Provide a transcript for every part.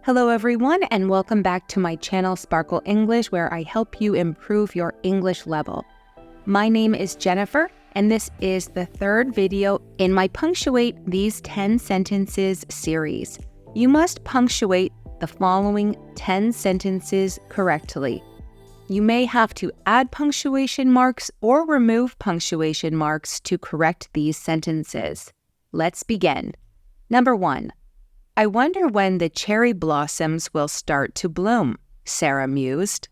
Hello everyone, and welcome back to my channel Sparkle English, where I help you improve your English level. My name is Jennifer, and this is the third video in my Punctuate These 10 Sentences series. You must punctuate the following 10 sentences correctly. You may have to add punctuation marks or remove punctuation marks to correct these sentences. Let's begin. Number 1. I wonder when the cherry blossoms will start to bloom, Sarah mused.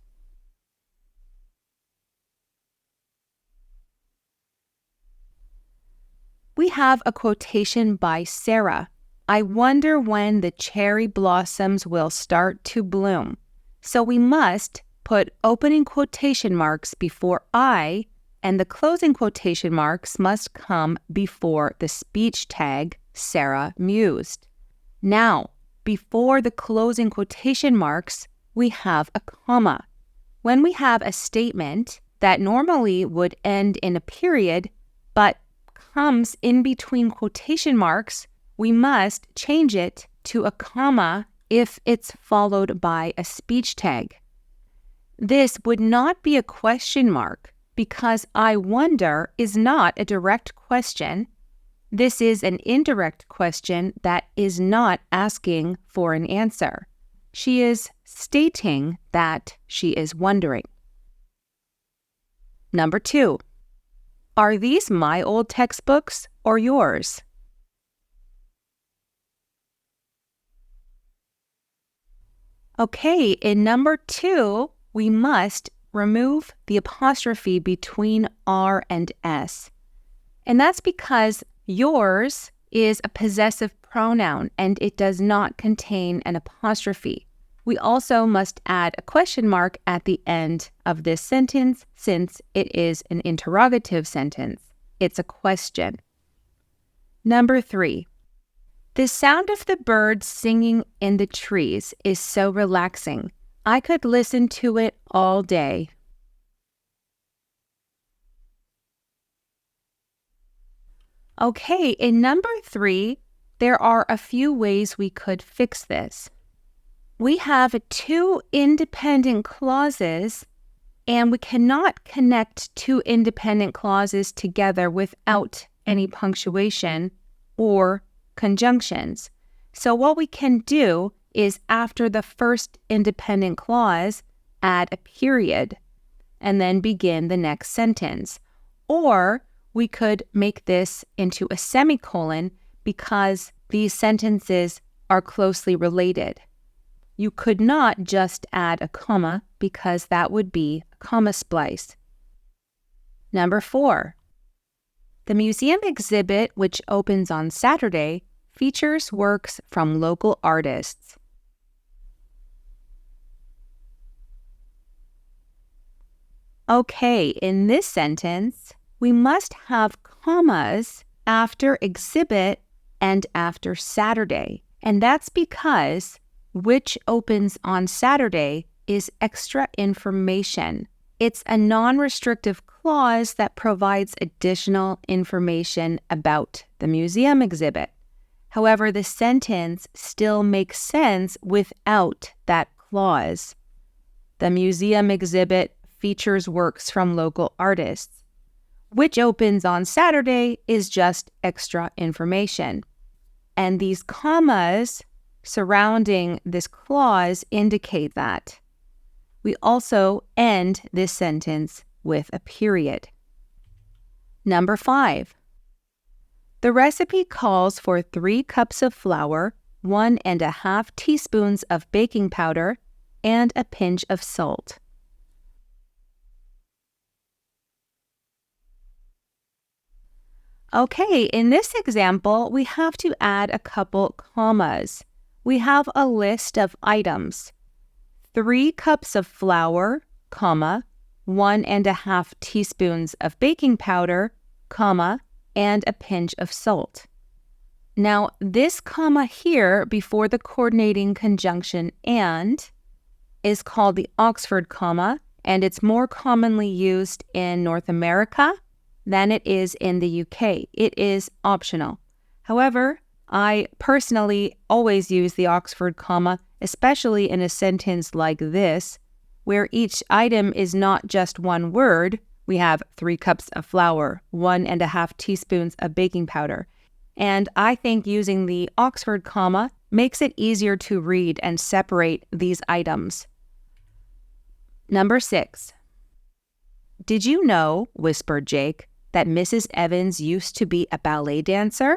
We have a quotation by Sarah. I wonder when the cherry blossoms will start to bloom. So we must put opening quotation marks before I, and the closing quotation marks must come before the speech tag, Sarah mused. Now, before the closing quotation marks, we have a comma. When we have a statement that normally would end in a period, but comes in between quotation marks, we must change it to a comma if it's followed by a speech tag. This would not be a question mark because I wonder is not a direct question. This is an indirect question that is not asking for an answer. She is stating that she is wondering. Number 2. Are these my old textbooks or yours? Okay, in number 2, we must remove the apostrophe between R and S. And that's because yours is a possessive pronoun and it does not contain an apostrophe. We also must add a question mark at the end of this sentence since it is an interrogative sentence. It's a question. Number 3. The sound of the birds singing in the trees is so relaxing. I could listen to it all day. Okay, in number 3, there are a few ways we could fix this. We have 2 independent clauses, and we cannot connect 2 independent clauses together without any punctuation or conjunctions. So what we can do is after the first independent clause, add a period, and then begin the next sentence. Or we could make this into a semicolon because these sentences are closely related. You could not just add a comma because that would be a comma splice. Number 4. The museum exhibit, which opens on Saturday, features works from local artists. Okay, in this sentence, we must have commas after exhibit and after Saturday. And that's because which opens on Saturday is extra information. It's a non-restrictive clause that provides additional information about the museum exhibit. However, the sentence still makes sense without that clause. The museum exhibit features works from local artists. Which opens on Saturday is just extra information. And these commas surrounding this clause indicate that. We also end this sentence with a period. Number 5. The recipe calls for 3 cups of flour, 1½ teaspoons of baking powder, and a pinch of salt. Okay, in this example, we have to add a couple commas. We have a list of items. 3 cups of flour, comma, 1½ teaspoons of baking powder, comma, and a pinch of salt. Now, this comma here before the coordinating conjunction and is called the Oxford comma, and it's more commonly used in North America than it is in the UK. It is optional. However, I personally always use the Oxford comma, especially in a sentence like this, where each item is not just one word. We have 3 cups of flour, 1.5 teaspoons of baking powder. And I think using the Oxford comma makes it easier to read and separate these items. Number 6. Did you know, whispered Jake, that Mrs. Evans used to be a ballet dancer?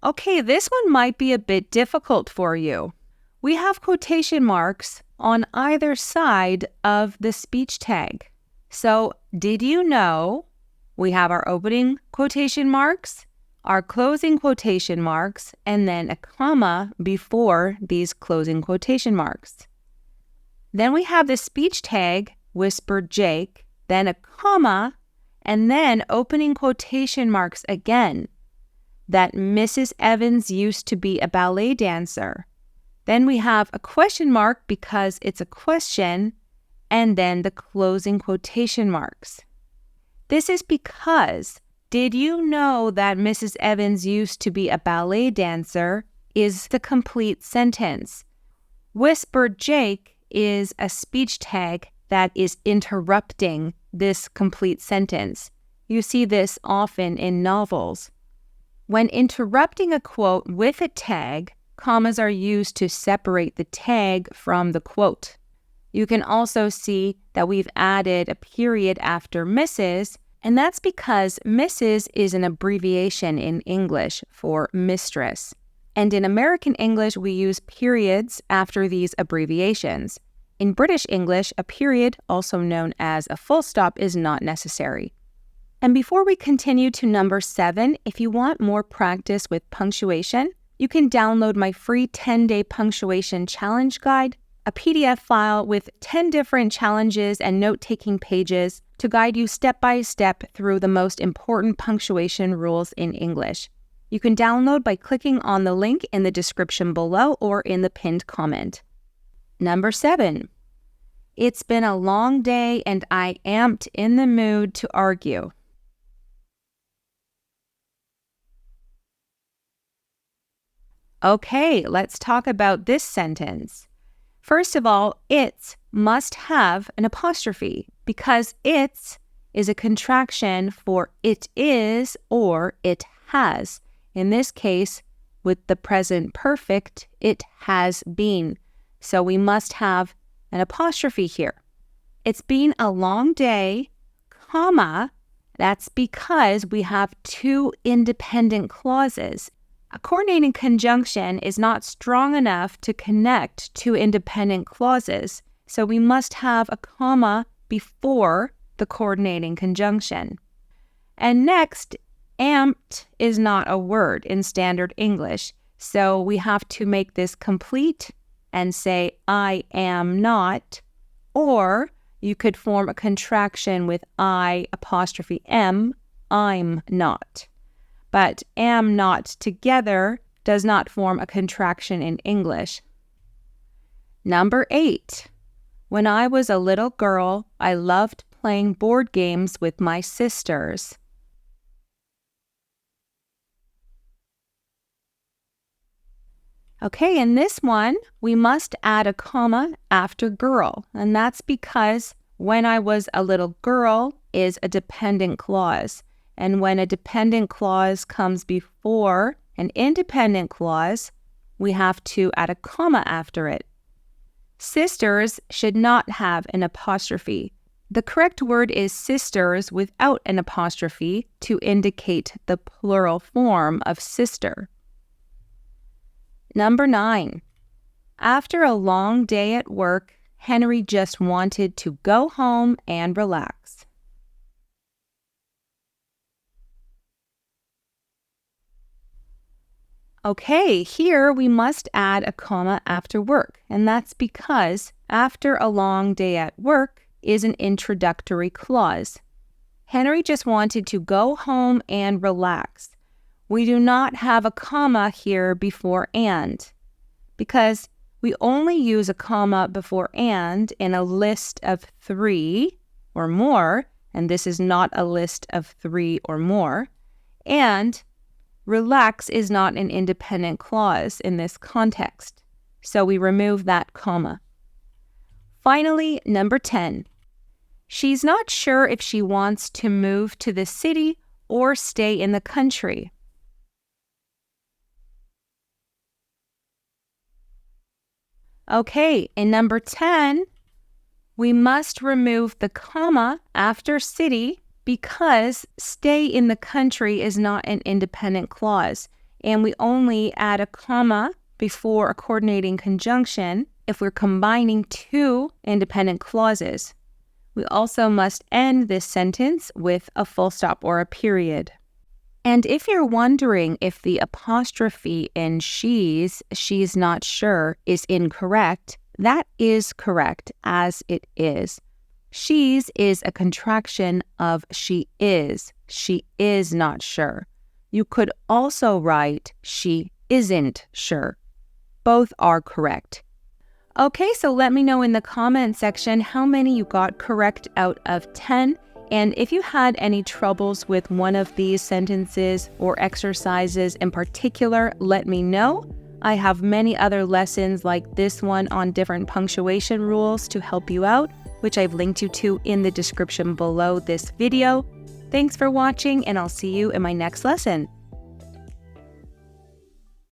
Okay, this one might be a bit difficult for you. We have quotation marks on either side of the speech tag. So, did you know? We have our opening quotation marks, our closing quotation marks, and then a comma before these closing quotation marks. Then we have the speech tag, whispered Jake, then a comma, and then opening quotation marks again, that Mrs. Evans used to be a ballet dancer. Then we have a question mark because it's a question, and then the closing quotation marks. This is because, did you know that Mrs. Evans used to be a ballet dancer is the complete sentence. Whispered Jake is a speech tag that is interrupting this complete sentence. You see this often in novels. When interrupting a quote with a tag, commas are used to separate the tag from the quote. You can also see that we've added a period after Mrs., and that's because Mrs. is an abbreviation in English for mistress. And in American English, we use periods after these abbreviations. In British English, a period, also known as a full stop, is not necessary. And before we continue to number 7, if you want more practice with punctuation, you can download my free 10-day punctuation challenge guide, a PDF file with 10 different challenges and note-taking pages to guide you step by step through the most important punctuation rules in English. You can download by clicking on the link in the description below or in the pinned comment. Number 7. It's been a long day and I amped in the mood to argue. Okay, let's talk about this sentence. First of all, it's must have an apostrophe because it's is a contraction for it is or it has. In this case, with the present perfect, it has been. So we must have an apostrophe here. It's been a long day, comma, that's because we have 2 independent clauses. A coordinating conjunction is not strong enough to connect 2 independent clauses, so we must have a comma before the coordinating conjunction. And next, amped is not a word in standard English, so we have to make this complete and say I am not, or you could form a contraction with I apostrophe am, I'm not. But am not together does not form a contraction in English. Number 8. When I was a little girl, I loved playing board games with my sisters. Okay, in this one, we must add a comma after girl, and that's because when I was a little girl is a dependent clause. And when a dependent clause comes before an independent clause, we have to add a comma after it. Sisters should not have an apostrophe. The correct word is sisters without an apostrophe to indicate the plural form of sister. Number 9. After a long day at work, Henry just wanted to go home and relax. Okay, here we must add a comma after work, and that's because after a long day at work is an introductory clause. Henry just wanted to go home and relax. We do not have a comma here before and, because we only use a comma before and in a list of 3 or more, and this is not a list of 3 or more, and Relax is not an independent clause in this context, so we remove that comma. Finally, number 10. She's not sure if she wants to move to the city or stay in the country. Okay, in number 10, we must remove the comma after city because stay in the country is not an independent clause, and we only add a comma before a coordinating conjunction if we're combining two independent clauses. We also must end this sentence with a full stop or a period. And if you're wondering if the apostrophe in she's not sure, is incorrect, that is correct as it is. She's is a contraction of she is. She is not sure. You could also write she isn't sure. Both are correct. Okay, so let me know in the comment section how many you got correct out of 10. And if you had any troubles with one of these sentences or exercises in particular, let me know. I have many other lessons like this one on different punctuation rules to help you out, which I've linked you to in the description below this video. Thanks for watching, and I'll see you in my next lesson.